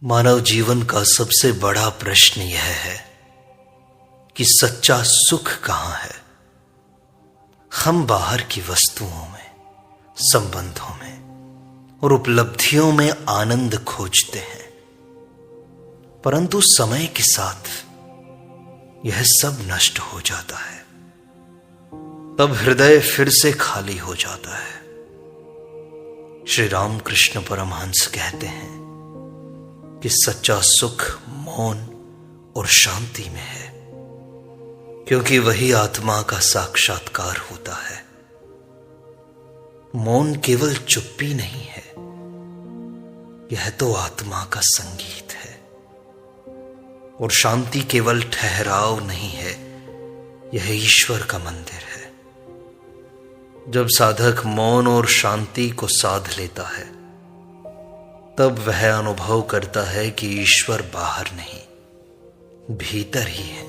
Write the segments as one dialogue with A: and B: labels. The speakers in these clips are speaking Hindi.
A: मानव जीवन का सबसे बड़ा प्रश्न यह है कि सच्चा सुख कहां है। हम बाहर की वस्तुओं में, संबंधों में और उपलब्धियों में आनंद खोजते हैं, परंतु समय के साथ यह सब नष्ट हो जाता है। तब हृदय फिर से खाली हो जाता है। श्री रामकृष्ण परमहंस कहते हैं कि सच्चा सुख मौन और शांति में है, क्योंकि वही आत्मा का साक्षात्कार होता है। मौन केवल चुप्पी नहीं है, यह तो आत्मा का संगीत है। और शांति केवल ठहराव नहीं है, यह ईश्वर का मंदिर है। जब साधक मौन और शांति को साध लेता है, तब वह अनुभव करता है कि ईश्वर बाहर नहीं, भीतर ही है।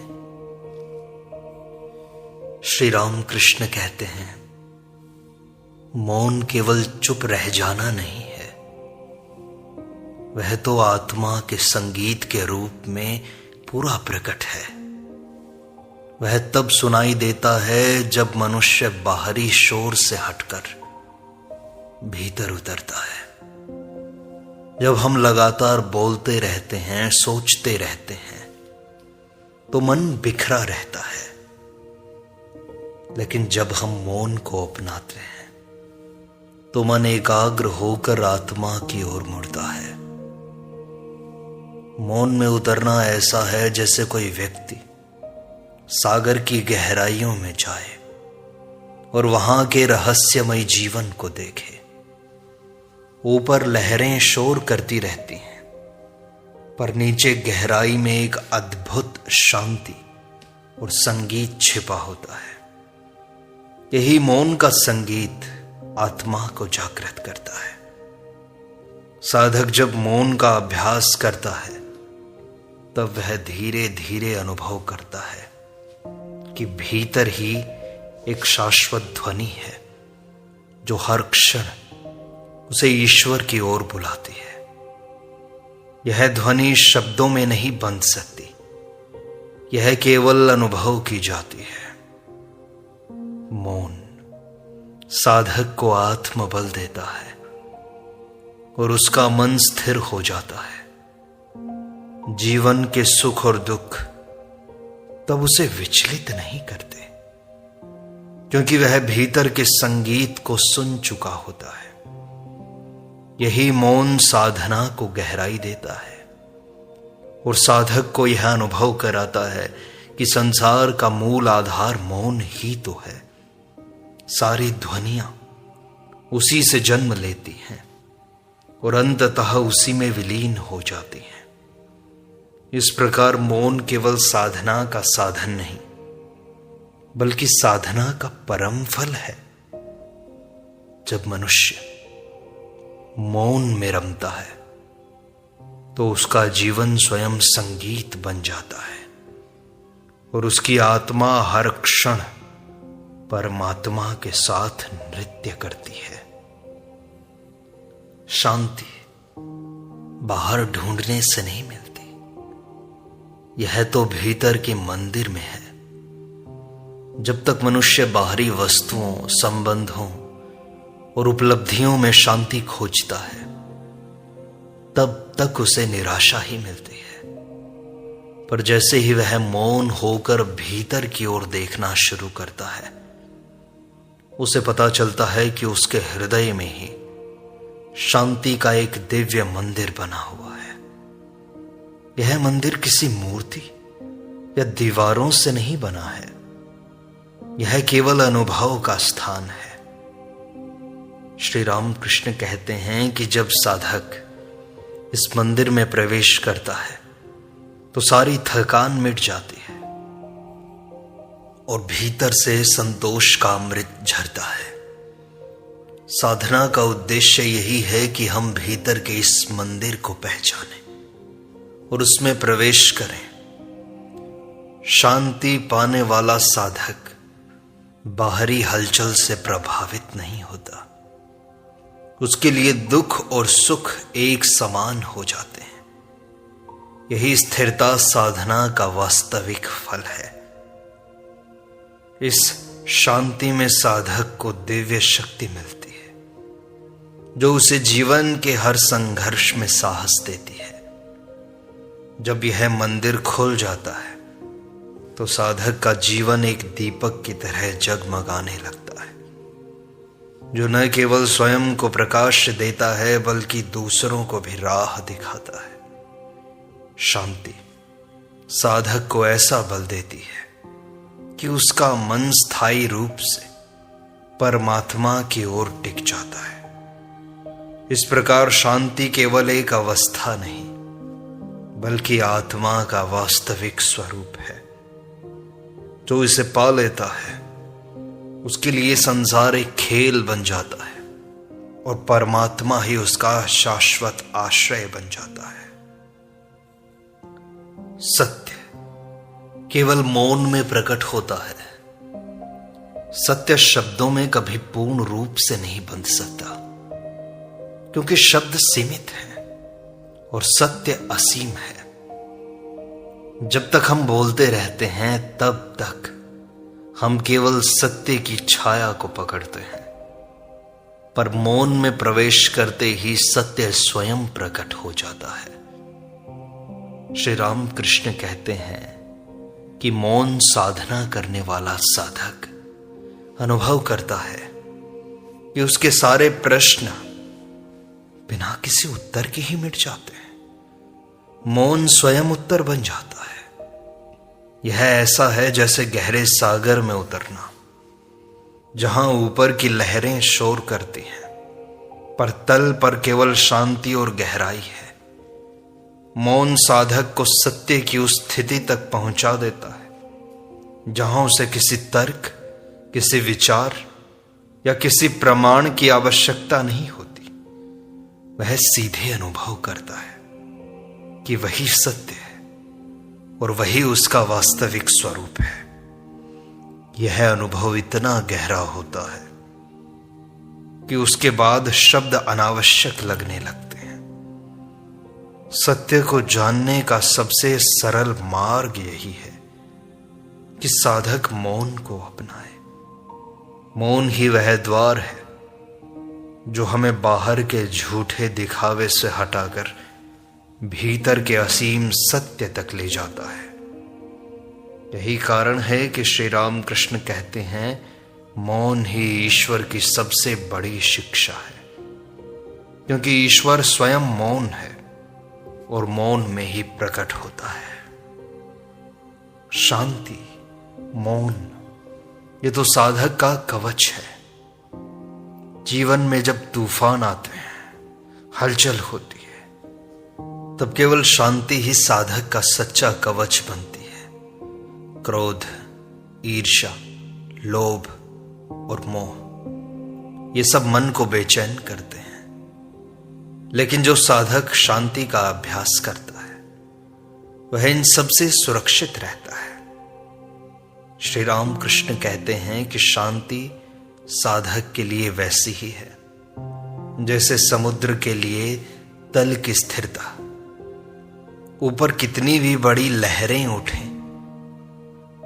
A: श्री रामकृष्ण कहते हैं, मौन केवल चुप रह जाना नहीं है, वह तो आत्मा के संगीत के रूप में पूरा प्रकट है। वह तब सुनाई देता है जब मनुष्य बाहरी शोर से हटकर भीतर उतरता है। जब हम लगातार बोलते रहते हैं, सोचते रहते हैं, तो मन बिखरा रहता है। लेकिन जब हम मौन को अपनाते हैं, तो मन एकाग्र होकर आत्मा की ओर मुड़ता है। मौन में उतरना ऐसा है जैसे कोई व्यक्ति सागर की गहराइयों में जाए और वहां के रहस्यमय जीवन को देखे। ऊपर लहरें शोर करती रहती हैं, पर नीचे गहराई में एक अद्भुत शांति और संगीत छिपा होता है। यही मौन का संगीत आत्मा को जागृत करता है। साधक जब मौन का अभ्यास करता है, तब वह धीरे धीरे अनुभव करता है कि भीतर ही एक शाश्वत ध्वनि है, जो हर क्षण उसे ईश्वर की ओर बुलाती है। यह ध्वनि शब्दों में नहीं बंध सकती, यह केवल अनुभव की जाती है। मौन साधक को आत्मबल देता है और उसका मन स्थिर हो जाता है। जीवन के सुख और दुख तब उसे विचलित नहीं करते, क्योंकि वह भीतर के संगीत को सुन चुका होता है। यही मौन साधना को गहराई देता है और साधक को यह अनुभव कराता है कि संसार का मूल आधार मौन ही तो है। सारी ध्वनियां उसी से जन्म लेती हैं और अंततः उसी में विलीन हो जाती हैं। इस प्रकार मौन केवल साधना का साधन नहीं, बल्कि साधना का परम फल है। जब मनुष्य मौन में रमता है, तो उसका जीवन स्वयं संगीत बन जाता है और उसकी आत्मा हर क्षण परमात्मा के साथ नृत्य करती है। शांति बाहर ढूंढने से नहीं मिलती, यह तो भीतर के मंदिर में है। जब तक मनुष्य बाहरी वस्तुओं, संबंधों और उपलब्धियों में शांति खोजता है, तब तक उसे निराशा ही मिलती है। पर जैसे ही वह मौन होकर भीतर की ओर देखना शुरू करता है, उसे पता चलता है कि उसके हृदय में ही शांति का एक दिव्य मंदिर बना हुआ है। यह मंदिर किसी मूर्ति या दीवारों से नहीं बना है, यह केवल अनुभव का स्थान है। श्री रामकृष्ण कहते हैं कि जब साधक इस मंदिर में प्रवेश करता है, तो सारी थकान मिट जाती है और भीतर से संतोष का अमृत झरता है। साधना का उद्देश्य यही है कि हम भीतर के इस मंदिर को पहचानें और उसमें प्रवेश करें। शांति पाने वाला साधक बाहरी हलचल से प्रभावित नहीं होता। उसके लिए दुख और सुख एक समान हो जाते हैं। यही स्थिरता साधना का वास्तविक फल है। इस शांति में साधक को दिव्य शक्ति मिलती है, जो उसे जीवन के हर संघर्ष में साहस देती है। जब यह मंदिर खुल जाता है तो साधक का जीवन एक दीपक की तरह जगमगाने लगता है, जो न केवल स्वयं को प्रकाश देता है बल्कि दूसरों को भी राह दिखाता है। शांति साधक को ऐसा बल देती है कि उसका मन स्थायी रूप से परमात्मा की ओर टिक जाता है। इस प्रकार शांति केवल एक अवस्था नहीं बल्कि आत्मा का वास्तविक स्वरूप है। जो इसे पा लेता है उसके लिए संसार एक खेल बन जाता है और परमात्मा ही उसका शाश्वत आश्रय बन जाता है। सत्य केवल मौन में प्रकट होता है। सत्य शब्दों में कभी पूर्ण रूप से नहीं बंध सकता, क्योंकि शब्द सीमित है और सत्य असीम है। जब तक हम बोलते रहते हैं तब तक हम केवल सत्य की छाया को पकड़ते हैं, पर मौन में प्रवेश करते ही सत्य स्वयं प्रकट हो जाता है। श्री राम कृष्ण कहते हैं कि मौन साधना करने वाला साधक अनुभव करता है कि उसके सारे प्रश्न बिना किसी उत्तर के ही मिट जाते हैं। मौन स्वयं उत्तर बन जाता है। यह ऐसा है जैसे गहरे सागर में उतरना, जहां ऊपर की लहरें शोर करती हैं पर तल पर केवल शांति और गहराई है। मौन साधक को सत्य की उस स्थिति तक पहुंचा देता है जहां उसे किसी तर्क, किसी विचार या किसी प्रमाण की आवश्यकता नहीं होती। वह सीधे अनुभव करता है कि वही सत्य है और वही उसका वास्तविक स्वरूप है। यह अनुभव इतना गहरा होता है कि उसके बाद शब्द अनावश्यक लगने लगते हैं। सत्य को जानने का सबसे सरल मार्ग यही है कि साधक मौन को अपनाए। मौन ही वह द्वार है जो हमें बाहर के झूठे दिखावे से हटाकर भीतर के असीम सत्य तक ले जाता है। यही कारण है कि श्री राम कृष्ण कहते हैं, मौन ही ईश्वर की सबसे बड़ी शिक्षा है, क्योंकि ईश्वर स्वयं मौन है और मौन में ही प्रकट होता है। शांति, मौन, ये तो साधक का कवच है। जीवन में जब तूफान आते हैं, हलचल होती है, तब केवल शांति ही साधक का सच्चा कवच बनती है। क्रोध, ईर्ष्या, लोभ और मोह, ये सब मन को बेचैन करते हैं। लेकिन जो साधक शांति का अभ्यास करता है वह इन सब से सुरक्षित रहता है। श्री राम कृष्ण कहते हैं कि शांति साधक के लिए वैसी ही है जैसे समुद्र के लिए तल की स्थिरता। ऊपर कितनी भी बड़ी लहरें उठें,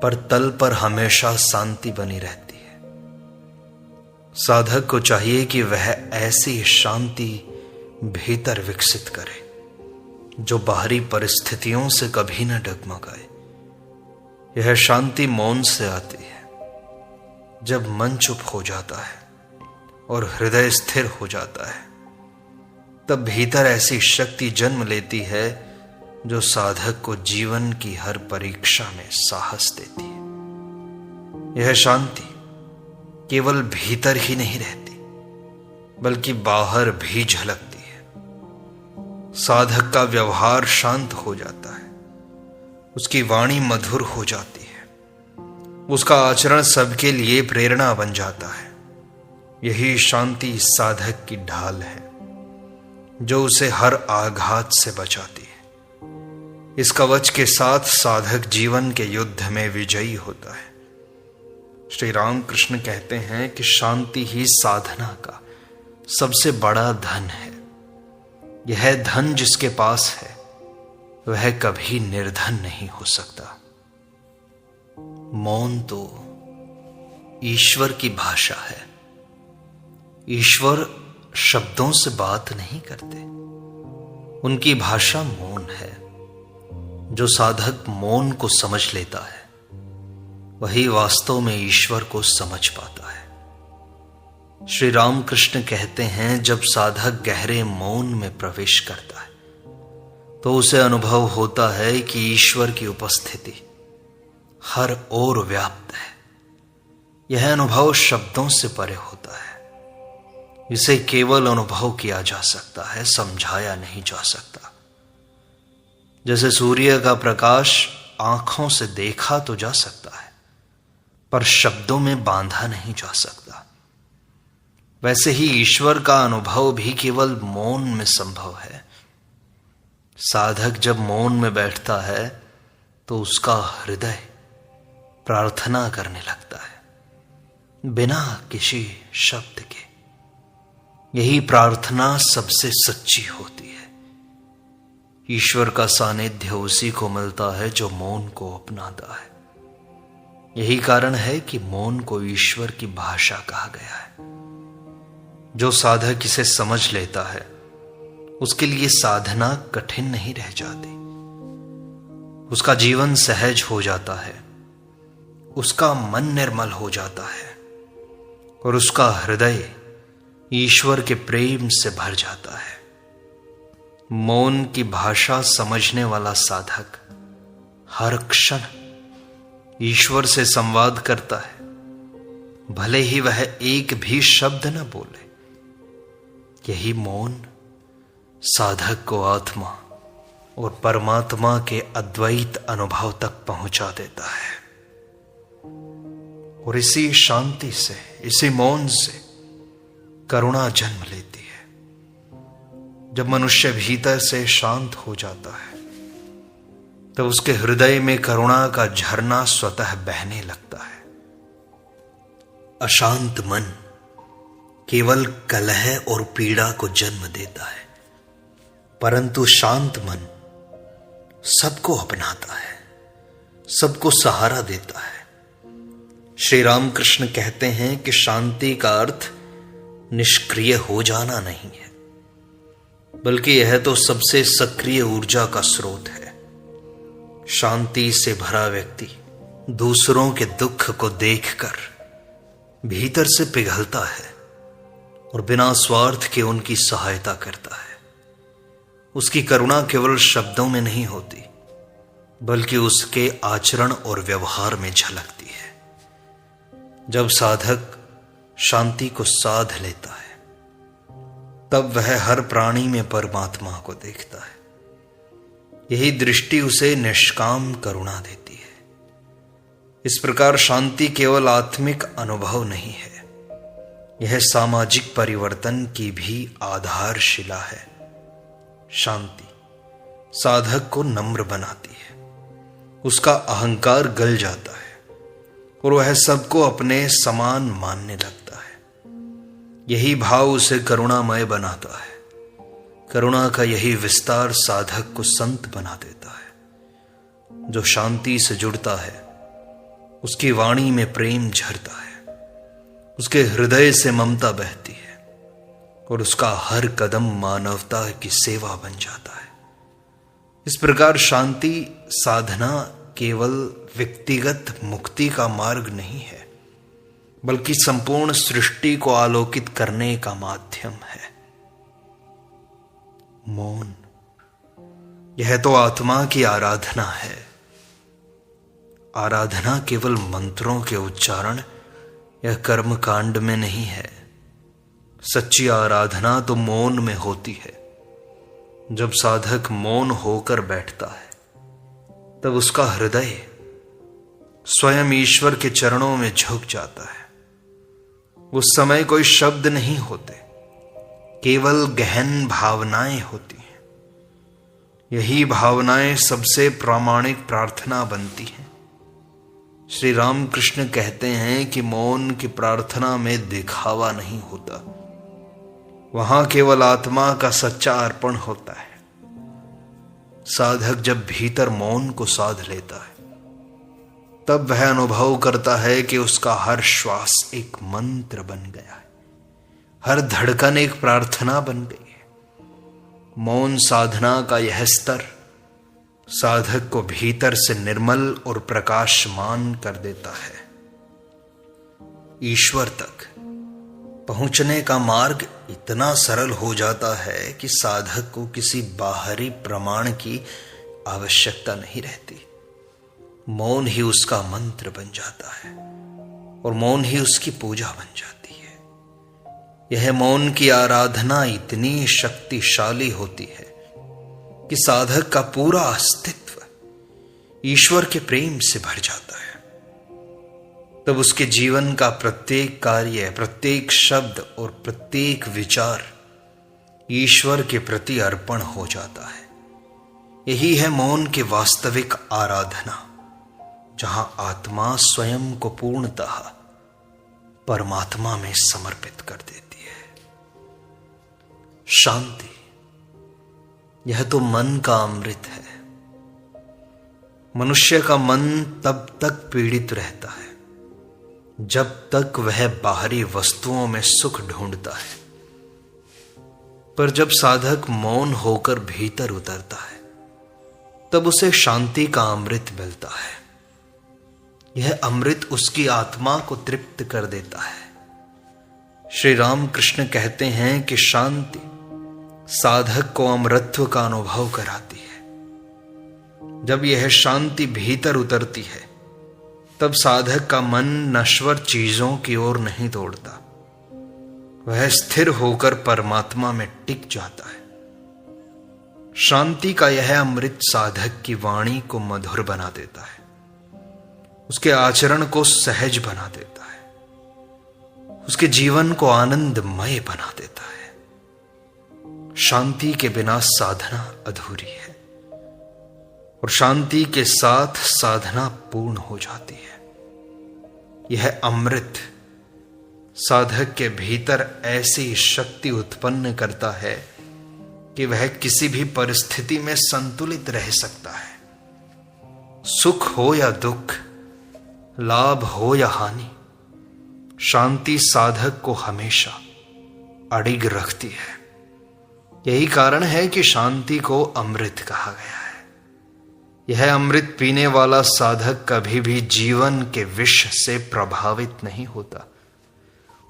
A: पर तल पर हमेशा शांति बनी रहती है। साधक को चाहिए कि वह ऐसी शांति भीतर विकसित करे जो बाहरी परिस्थितियों से कभी न डगमगाए। यह शांति मौन से आती है। जब मन चुप हो जाता है और हृदय स्थिर हो जाता है, तब भीतर ऐसी शक्ति जन्म लेती है जो साधक को जीवन की हर परीक्षा में साहस देती है। यह शांति केवल भीतर ही नहीं रहती बल्कि बाहर भी झलकती है। साधक का व्यवहार शांत हो जाता है, उसकी वाणी मधुर हो जाती है, उसका आचरण सबके लिए प्रेरणा बन जाता है। यही शांति साधक की ढाल है जो उसे हर आघात से बचाती है। इस कवच के साथ साधक जीवन के युद्ध में विजयी होता है। श्री राम कृष्ण कहते हैं कि शांति ही साधना का सबसे बड़ा धन है। यह धन जिसके पास है वह कभी निर्धन नहीं हो सकता। मौन तो ईश्वर की भाषा है। ईश्वर शब्दों से बात नहीं करते, उनकी भाषा मौन है। जो साधक मौन को समझ लेता है वही वास्तव में ईश्वर को समझ पाता है। श्री रामकृष्ण कहते हैं, जब साधक गहरे मौन में प्रवेश करता है तो उसे अनुभव होता है कि ईश्वर की उपस्थिति हर ओर व्याप्त है। यह अनुभव शब्दों से परे होता है। इसे केवल अनुभव किया जा सकता है, समझाया नहीं जा सकता। जैसे सूर्य का प्रकाश आंखों से देखा तो जा सकता है पर शब्दों में बांधा नहीं जा सकता, वैसे ही ईश्वर का अनुभव भी केवल मौन में संभव है। साधक जब मौन में बैठता है तो उसका हृदय प्रार्थना करने लगता है बिना किसी शब्द के। यही प्रार्थना सबसे सच्ची होती है। ईश्वर का सानिध्य उसी को मिलता है जो मौन को अपनाता है। यही कारण है कि मौन को ईश्वर की भाषा कहा गया है। जो साधक इसे समझ लेता है उसके लिए साधना कठिन नहीं रह जाती। उसका जीवन सहज हो जाता है, उसका मन निर्मल हो जाता है और उसका हृदय ईश्वर के प्रेम से भर जाता है। मौन की भाषा समझने वाला साधक हर क्षण ईश्वर से संवाद करता है, भले ही वह एक भी शब्द न बोले। यही मौन साधक को आत्मा और परमात्मा के अद्वैत अनुभव तक पहुंचा देता है। और इसी शांति से, इसी मौन से करुणा जन्म लेती है। जब मनुष्य भीतर से शांत हो जाता है तब उसके हृदय में करुणा का झरना स्वतः बहने लगता है। अशांत मन केवल कलह और पीड़ा को जन्म देता है, परंतु शांत मन सबको अपनाता है, सबको सहारा देता है। श्री रामकृष्ण कहते हैं कि शांति का अर्थ निष्क्रिय हो जाना नहीं है, बल्कि यह तो सबसे सक्रिय ऊर्जा का स्रोत है। शांति से भरा व्यक्ति दूसरों के दुख को देखकर भीतर से पिघलता है और बिना स्वार्थ के उनकी सहायता करता है। उसकी करुणा केवल शब्दों में नहीं होती, बल्कि उसके आचरण और व्यवहार में झलकती है। जब साधक शांति को साध लेता है तब वह हर प्राणी में परमात्मा को देखता है। यही दृष्टि उसे निष्काम करुणा देती है। इस प्रकार शांति केवल आत्मिक अनुभव नहीं है, यह सामाजिक परिवर्तन की भी आधारशिला है। शांति साधक को नम्र बनाती है, उसका अहंकार गल जाता है और वह सबको अपने समान मानने लगता है। यही भाव उसे करुणामय बनाता है। करुणा का यही विस्तार साधक को संत बना देता है। जो शांति से जुड़ता है उसकी वाणी में प्रेम झरता है, उसके हृदय से ममता बहती है और उसका हर कदम मानवता की सेवा बन जाता है। इस प्रकार शांति साधना केवल व्यक्तिगत मुक्ति का मार्ग नहीं है, बल्कि संपूर्ण सृष्टि को आलोकित करने का माध्यम है। मौन, यह तो आत्मा की आराधना है। आराधना केवल मंत्रों के उच्चारण या कर्म कांड में नहीं है। सच्ची आराधना तो मौन में होती है। जब साधक मौन होकर बैठता है तब उसका हृदय स्वयं ईश्वर के चरणों में झुक जाता है। उस समय कोई शब्द नहीं होते, केवल गहन भावनाएं होती हैं। यही भावनाएं सबसे प्रामाणिक प्रार्थना बनती हैं। श्री रामकृष्ण कहते हैं कि मौन की प्रार्थना में दिखावा नहीं होता, वहां केवल आत्मा का सच्चा अर्पण होता है। साधक जब भीतर मौन को साध लेता है तब वह अनुभव करता है कि उसका हर श्वास एक मंत्र बन गया है, हर धड़कन एक प्रार्थना बन गई है। मौन साधना का यह स्तर साधक को भीतर से निर्मल और प्रकाशमान कर देता है। ईश्वर तक पहुंचने का मार्ग इतना सरल हो जाता है कि साधक को किसी बाहरी प्रमाण की आवश्यकता नहीं रहती। मौन ही उसका मंत्र बन जाता है और मौन ही उसकी पूजा बन जाती है। यह मौन की आराधना इतनी शक्तिशाली होती है कि साधक का पूरा अस्तित्व ईश्वर के प्रेम से भर जाता है। तब उसके जीवन का प्रत्येक कार्य, प्रत्येक शब्द और प्रत्येक विचार ईश्वर के प्रति अर्पण हो जाता है। यही है मौन की वास्तविक आराधना, जहां आत्मा स्वयं को पूर्णतः परमात्मा में समर्पित कर देती है। शांति, यह तो मन का अमृत है। मनुष्य का मन तब तक पीड़ित रहता है जब तक वह बाहरी वस्तुओं में सुख ढूंढता है, पर जब साधक मौन होकर भीतर उतरता है तब उसे शांति का अमृत मिलता है। यह अमृत उसकी आत्मा को तृप्त कर देता है। श्री रामकृष्ण कहते हैं कि शांति साधक को अमरत्व का अनुभव कराती है। जब यह शांति भीतर उतरती है तब साधक का मन नश्वर चीजों की ओर नहीं दौड़ता, वह स्थिर होकर परमात्मा में टिक जाता है। शांति का यह अमृत साधक की वाणी को मधुर बना देता है, उसके आचरण को सहज बना देता है, उसके जीवन को आनंदमय बना देता है। शांति के बिना साधना अधूरी है और शांति के साथ साधना पूर्ण हो जाती है। यह अमृत साधक के भीतर ऐसी शक्ति उत्पन्न करता है कि वह किसी भी परिस्थिति में संतुलित रह सकता है। सुख हो या दुख, लाभ हो या हानि, शांति साधक को हमेशा अडिग रखती है। यही कारण है कि शांति को अमृत कहा गया है। यह अमृत पीने वाला साधक कभी भी जीवन के विष से प्रभावित नहीं होता।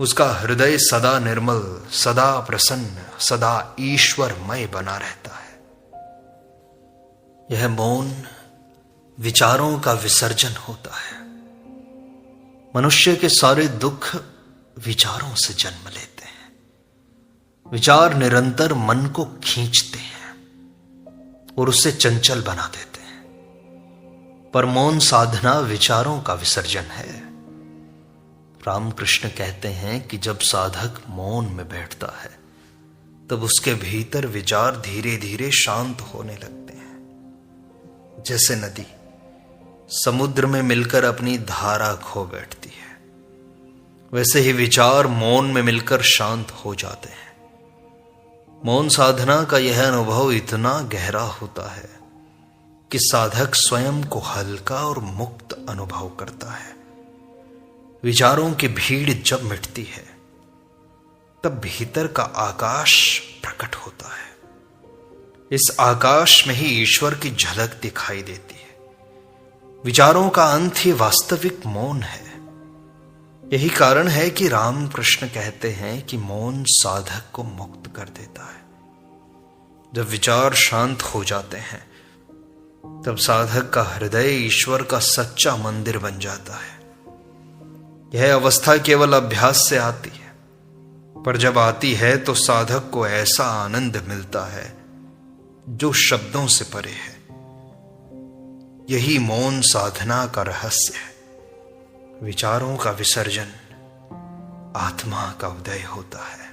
A: उसका हृदय सदा निर्मल, सदा प्रसन्न, सदा ईश्वरमय बना रहता है। यह मौन विचारों का विसर्जन होता है। मनुष्य के सारे दुख विचारों से जन्म लेते हैं। विचार निरंतर मन को खींचते हैं और उसे चंचल बना देते हैं। पर मौन साधना विचारों का विसर्जन है। रामकृष्ण कहते हैं कि जब साधक मौन में बैठता है तब उसके भीतर विचार धीरे धीरे शांत होने लगते हैं। जैसे नदी समुद्र में मिलकर अपनी धारा खो बैठती है, वैसे ही विचार मौन में मिलकर शांत हो जाते हैं। मौन साधना का यह अनुभव इतना गहरा होता है कि साधक स्वयं को हल्का और मुक्त अनुभव करता है। विचारों की भीड़ जब मिटती है तब भीतर का आकाश प्रकट होता है। इस आकाश में ही ईश्वर की झलक दिखाई देती है। विचारों का अंत ही वास्तविक मौन है। यही कारण है कि रामकृष्ण कहते हैं कि मौन साधक को मुक्त कर देता है। जब विचार शांत हो जाते हैं तब साधक का हृदय ईश्वर का सच्चा मंदिर बन जाता है। यह अवस्था केवल अभ्यास से आती है, पर जब आती है तो साधक को ऐसा आनंद मिलता है जो शब्दों से परे है। यही मौन साधना का रहस्य है। विचारों का विसर्जन, आत्मा का उदय होता है।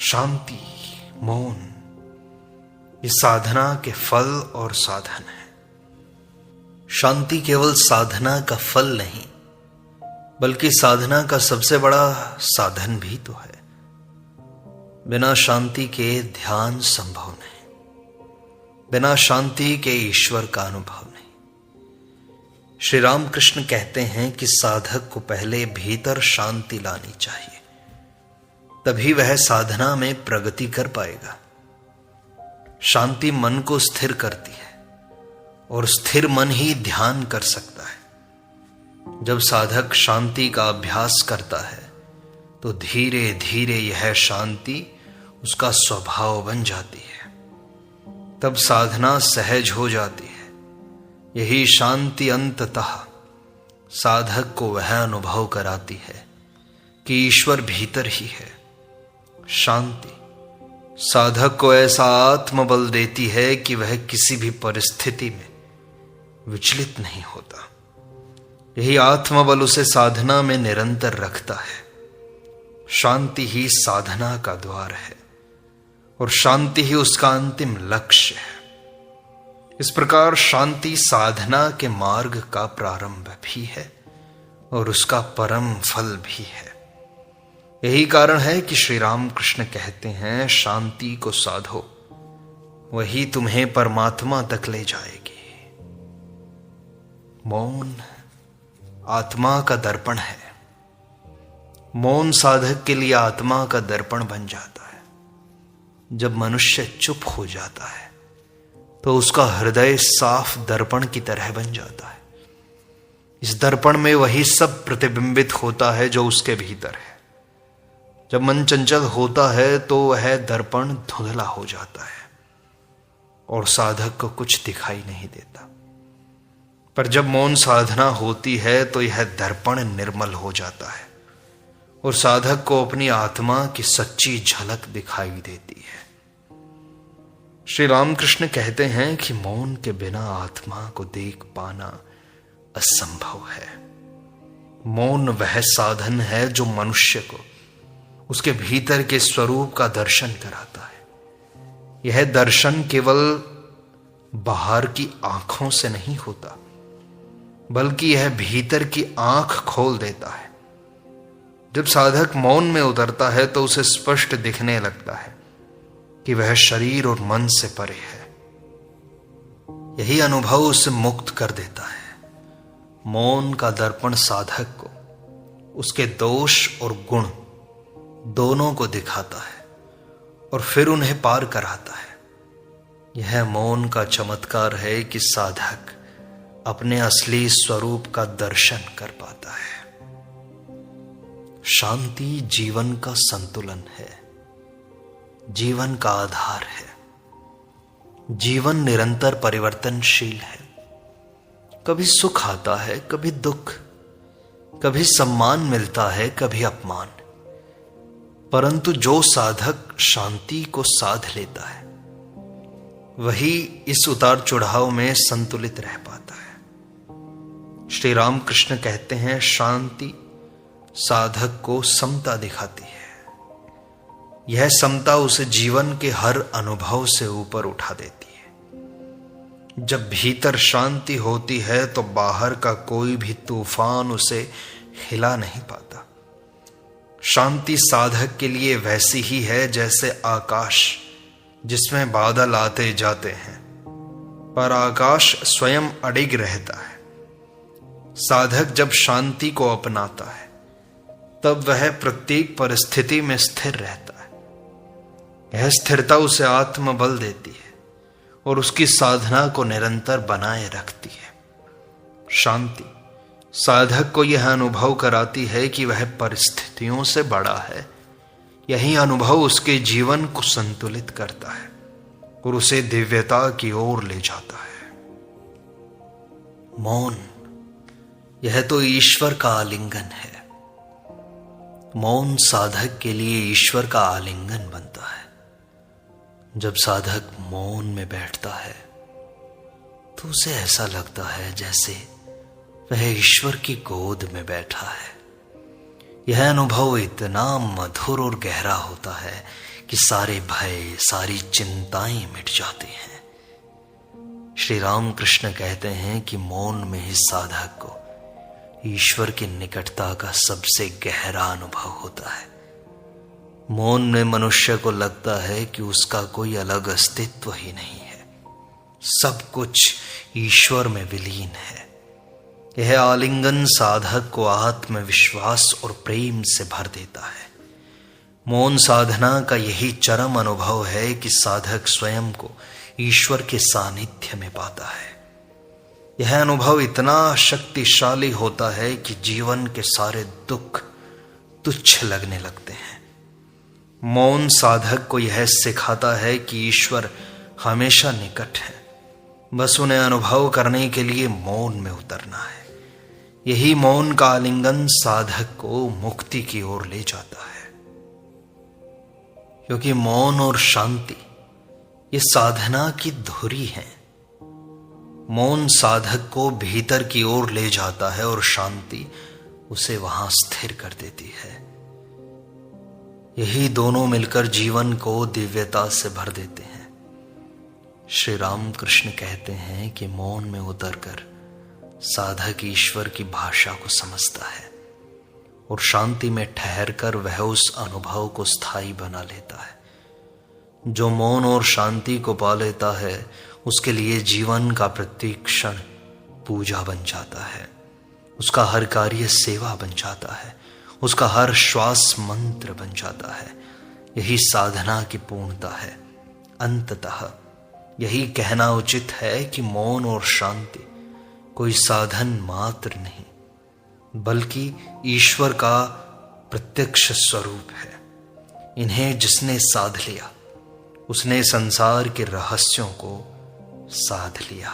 A: शांति, मौन, ये साधना के फल और साधन है। शांति केवल साधना का फल नहीं, बल्कि साधना का सबसे बड़ा साधन भी तो है। बिना शांति के ध्यान संभव नहीं। बिना शांति के ईश्वर का अनुभव नहीं। श्री रामकृष्ण कहते हैं कि साधक को पहले भीतर शांति लानी चाहिए, तभी वह साधना में प्रगति कर पाएगा। शांति मन को स्थिर करती है और स्थिर मन ही ध्यान कर सकता है। जब साधक शांति का अभ्यास करता है तो धीरे धीरे यह शांति उसका स्वभाव बन जाती है। तब साधना सहज हो जाती है। यही शांति अंततः साधक को वह अनुभव कराती है कि ईश्वर भीतर ही है। शांति साधक को ऐसा आत्मबल देती है कि वह किसी भी परिस्थिति में विचलित नहीं होता। यही आत्मबल उसे साधना में निरंतर रखता है। शांति ही साधना का द्वार है और शांति ही उसका अंतिम लक्ष्य है। इस प्रकार शांति साधना के मार्ग का प्रारंभ भी है और उसका परम फल भी है। यही कारण है कि श्री रामकृष्ण कहते हैं, शांति को साधो, वही तुम्हें परमात्मा तक ले जाएगी। मौन आत्मा का दर्पण है। मौन साधक के लिए आत्मा का दर्पण बन जाता है। जब मनुष्य चुप हो जाता है तो उसका हृदय साफ दर्पण की तरह बन जाता है। इस दर्पण में वही सब प्रतिबिंबित होता है जो उसके भीतर है। जब मन चंचल होता है तो वह दर्पण धुंधला हो जाता है और साधक को कुछ दिखाई नहीं देता। पर जब मौन साधना होती है तो यह दर्पण निर्मल हो जाता है और साधक को अपनी आत्मा की सच्ची झलक दिखाई देती है। श्री रामकृष्ण कहते हैं कि मौन के बिना आत्मा को देख पाना असंभव है। मौन वह साधन है जो मनुष्य को उसके भीतर के स्वरूप का दर्शन कराता है। यह दर्शन केवल बाहर की आंखों से नहीं होता, बल्कि यह भीतर की आंख खोल देता है। जब साधक मौन में उतरता है तो उसे स्पष्ट दिखने लगता है कि वह शरीर और मन से परे है। यही अनुभव उसे मुक्त कर देता है। मौन का दर्पण साधक को उसके दोष और गुण दोनों को दिखाता है और फिर उन्हें पार कराता है। यह मौन का चमत्कार है कि साधक अपने असली स्वरूप का दर्शन कर पाता है। शांति जीवन का संतुलन है, जीवन का आधार है। जीवन निरंतर परिवर्तनशील है। कभी सुख आता है, कभी दुख, कभी सम्मान मिलता है, कभी अपमान। परंतु जो साधक शांति को साध लेता है वही इस उतार चढ़ाव में संतुलित रह पाता है। श्री रामकृष्ण कहते हैं, शांति साधक को समता दिखाती है। यह समता उसे जीवन के हर अनुभव से ऊपर उठा देती है। जब भीतर शांति होती है तो बाहर का कोई भी तूफान उसे हिला नहीं पाता। शांति साधक के लिए वैसी ही है जैसे आकाश जिसमें बादल आते जाते हैं, पर आकाश स्वयं अडिग रहता है। साधक जब शांति को अपनाता है तब वह प्रत्येक परिस्थिति में स्थिर रहता है। यह स्थिरता उसे आत्मबल देती है और उसकी साधना को निरंतर बनाए रखती है। शांति साधक को यह अनुभव कराती है कि वह परिस्थितियों से बड़ा है। यही अनुभव उसके जीवन को संतुलित करता है और उसे दिव्यता की ओर ले जाता है। मौन, यह तो ईश्वर का आलिंगन है। मौन साधक के लिए ईश्वर का आलिंगन बनता है। जब साधक मौन में बैठता है तो उसे ऐसा लगता है जैसे वह ईश्वर की गोद में बैठा है। यह अनुभव इतना मधुर और गहरा होता है कि सारे भय, सारी चिंताएं मिट जाती हैं। श्री रामकृष्ण कहते हैं कि मौन में ही साधक को ईश्वर की निकटता का सबसे गहरा अनुभव होता है। मौन में मनुष्य को लगता है कि उसका कोई अलग अस्तित्व ही नहीं है। सब कुछ ईश्वर में विलीन है। यह आलिंगन साधक को आत्मविश्वास और प्रेम से भर देता है। मौन साधना का यही चरम अनुभव है कि साधक स्वयं को ईश्वर के सानिध्य में पाता है। यह अनुभव इतना शक्तिशाली होता है कि जीवन के सारे दुख तुच्छ लगने लगते हैं। मौन साधक को यह सिखाता है कि ईश्वर हमेशा निकट है, बस उन्हें अनुभव करने के लिए मौन में उतरना है। यही मौन का आलिंगन साधक को मुक्ति की ओर ले जाता है, क्योंकि मौन और शांति ये साधना की धुरी है। मौन साधक को भीतर की ओर ले जाता है और शांति उसे वहां स्थिर कर देती है। यही दोनों मिलकर जीवन को दिव्यता से भर देते हैं। श्री राम कृष्ण कहते हैं कि मौन में उतरकर साधक ईश्वर की भाषा को समझता है और शांति में ठहरकर वह उस अनुभव को स्थायी बना लेता है। जो मौन और शांति को पा लेता है उसके लिए जीवन का प्रत्येक क्षण पूजा बन जाता है, उसका हर कार्य सेवा बन जाता है, उसका हर श्वास मंत्र बन जाता है। यही साधना की पूर्णता है। अंततः यही कहना उचित है कि मौन और शांति कोई साधन मात्र नहीं, बल्कि ईश्वर का प्रत्यक्ष स्वरूप है। इन्हें जिसने साध लिया उसने संसार के रहस्यों को साध लिया।